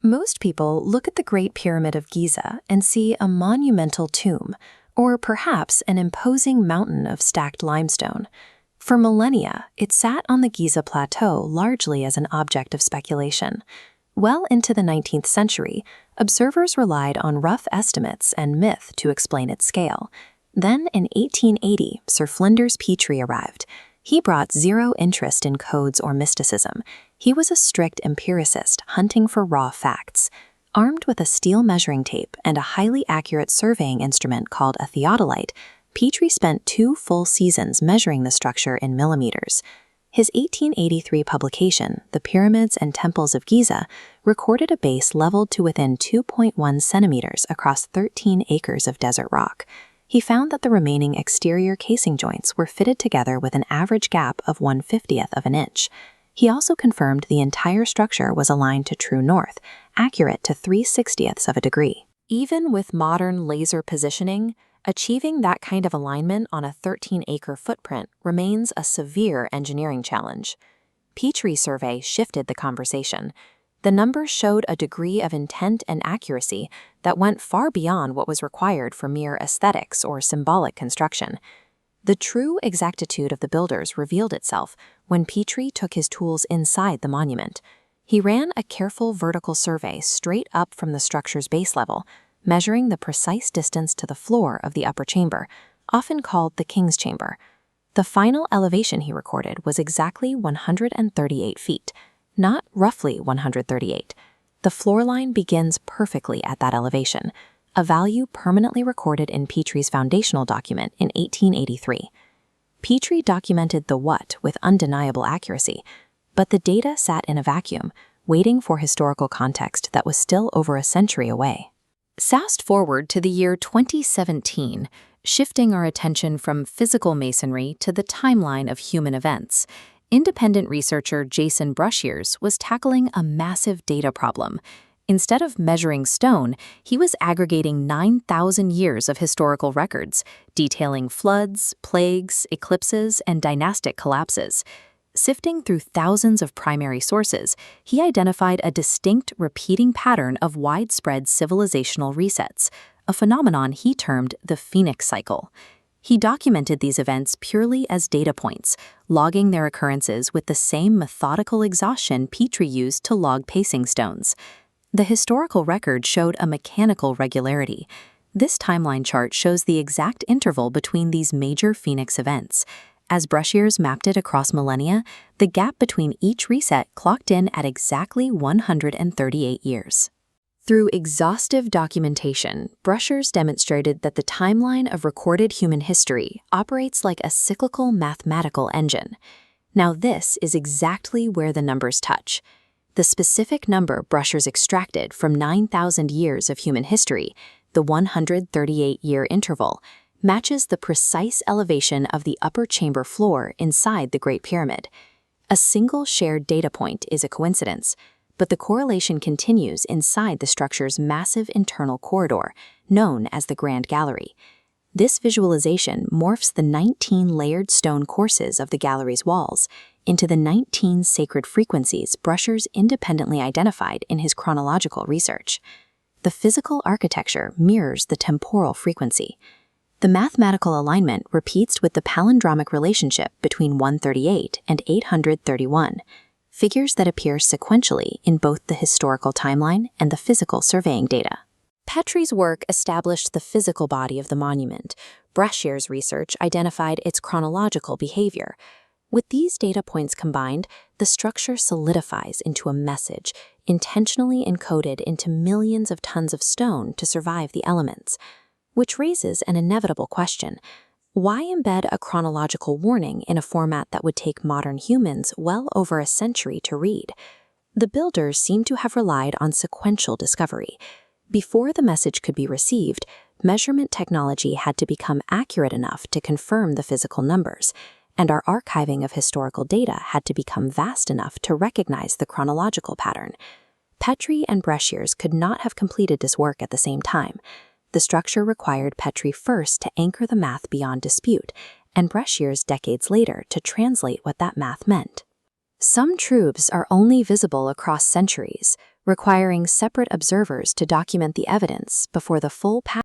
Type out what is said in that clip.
Most people look at the Great Pyramid of Giza and see a monumental tomb, or perhaps an imposing mountain of stacked limestone. For millennia, it sat on the Giza Plateau largely as an object of speculation. Well into the 19th century, observers relied on rough estimates and myth to explain its scale. Then, in 1880, Sir Flinders Petrie arrived. He brought zero interest in codes or mysticism. He was a strict empiricist hunting for raw facts. Armed with a steel measuring tape and a highly accurate surveying instrument called a theodolite, Petrie spent 2 full seasons measuring the structure in millimeters. His 1883 publication, The Pyramids and Temples of Giza, recorded a base leveled to within 2.1 centimeters across 13 acres of desert rock. He found that the remaining exterior casing joints were fitted together with an average gap of 1/50th of an inch. He also confirmed the entire structure was aligned to true north, accurate to 3/60ths of a degree. Even with modern laser positioning, achieving that kind of alignment on a 13-acre footprint remains a severe engineering challenge. Petrie's survey shifted the conversation. The numbers showed a degree of intent and accuracy that went far beyond what was required for mere aesthetics or symbolic construction. The true exactitude of the builders revealed itself when Petrie took his tools inside the monument. He ran a careful vertical survey straight up from the structure's base level, measuring the precise distance to the floor of the upper chamber, often called the King's Chamber. The final elevation he recorded was exactly 138 feet, not roughly 138. The floor line begins perfectly at that elevation, a value permanently recorded in Petrie's foundational document in 1883. Petrie documented the what with undeniable accuracy, but the data sat in a vacuum, waiting for historical context that was still over a century away. Fast forward to the year 2017, shifting our attention from physical masonry to the timeline of human events. Independent researcher Petre Breshears was tackling a massive data problem. Instead of measuring stone, he was aggregating 9,000 years of historical records, detailing floods, plagues, eclipses, and dynastic collapses. Sifting through thousands of primary sources, he identified a distinct repeating pattern of widespread civilizational resets, a phenomenon he termed the Phoenix cycle. He documented these events purely as data points, logging their occurrences with the same methodical exhaustion Petrie used to log pacing stones. The historical record showed a mechanical regularity. This timeline chart shows the exact interval between these major Phoenix events. As Breshears mapped it across millennia, the gap between each reset clocked in at exactly 138 years. Through exhaustive documentation, Breshears demonstrated that the timeline of recorded human history operates like a cyclical mathematical engine. Now this is exactly where the numbers touch. The specific number Breshears extracted from 9,000 years of human history, the 138-year interval, matches the precise elevation of the upper chamber floor inside the Great Pyramid. A single shared data point is a coincidence, but the correlation continues inside the structure's massive internal corridor, known as the Grand Gallery. This visualization morphs the 19 layered stone courses of the gallery's walls into the 19 sacred frequencies Breshears independently identified in his chronological research. The physical architecture mirrors the temporal frequency. The mathematical alignment repeats with the palindromic relationship between 138 and 831, figures that appear sequentially in both the historical timeline and the physical surveying data. Petrie's work established the physical body of the monument. Breshears' research identified its chronological behavior. With these data points combined, the structure solidifies into a message, intentionally encoded into millions of tons of stone to survive the elements. Which raises an inevitable question. Why embed a chronological warning in a format that would take modern humans well over a century to read? The builders seem to have relied on sequential discovery. Before the message could be received, measurement technology had to become accurate enough to confirm the physical numbers, and our archiving of historical data had to become vast enough to recognize the chronological pattern. Petrie and Breshears could not have completed this work at the same time. The structure required Petrie first to anchor the math beyond dispute, and Breshears decades later to translate what that math meant. Some truths are only visible across centuries, requiring separate observers to document the evidence before the full pattern